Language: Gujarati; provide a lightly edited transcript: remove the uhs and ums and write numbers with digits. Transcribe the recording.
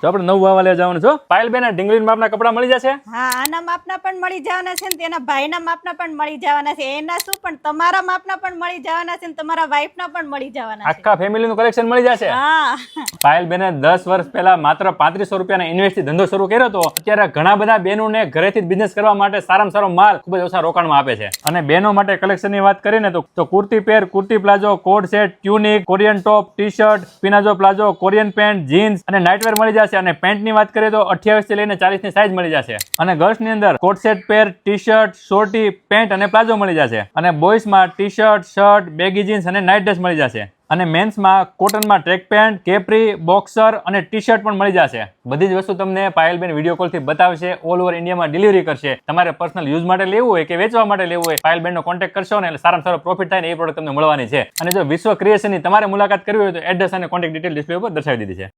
તો આપણે 9 વાવા લેવા જવાનું છો પાયલબેન આ ઢીંગલીના માપના કપડા મળી જશે? હા, આના માપના પણ મળી જવાના છે ને તેના ભાઈના માપના પણ મળી જવાના છે. એના શું પણ તમારા માપના પણ મળી જવાના છે ને તમારા વાઈફના પણ મળી જવાના છે. આખા ફેમિલીનું કલેક્શન મળી જશે. હા, પાયલબેને 10 વર્ષ પહેલા માત્ર 3500 રૂપિયાના ઇન્વેસ્ટથી ધંધો શરૂ કર્યો હતો. અત્યારે ઘણા બધા બહેનોને ઘરેથી જ બિઝનેસ કરવા માટે સારામાં સારો માલ ખૂબ જ ઓછા રોકાણમાં આપે છે. અને બહેનો માટે કલેક્શનની વાત કરીને તો kurti pair, kurti palazzo, coord set, tunic, Korean top, T shirt, પિનાજો પ્લાઝો, કોરિયન પેન્ટ, જીન્સ અને નાઇટવેર મળી જશે. અને પેન્ટની વાત કરીએ તો 28 થી લઈને 40 ની સાઇઝ મળી જશે. અને ગર્લ્સની અંદર coord set pair, T shirt, shorty, pant અને પ્લાઝો મળી જશે. અને બોયઝમાં T shirt, shirt, baggy jeans અને નાઇટ ડ્રેસ મળી જશે. અને મેન્સમાં કોટનમાં ટ્રેક પેન્ટ, કેપ્રી, બોક્સર અને ટી શર્ટ પણ મળી જશે. બધી જ વસ્તુ તમને પાયલબેન વિડીયો કોલથી બતાવશે. ઓલ ઓવર ઇન્ડિયામાં ડિલિવરી કરશે. તમારે પર્સનલ યુઝ માટે લેવું હોય કે વેચવા માટે લેવું હોય, પાયલબેનનો કોન્ટેક્ટ કરશો ને એટલે સારામાં સારો પ્રોફિટ થાય ને એ પ્રોડક્ટ તમને મળવાની છે. અને જો વિશ્વ ક્રિએશનની તમારે મુલાકાત કરવી હોય તો એડ્રેસ અને કોન્ટેક્ટ ડિટેલ ડિસ્પ્લે ઉપર દર્શાવી દીધી છે.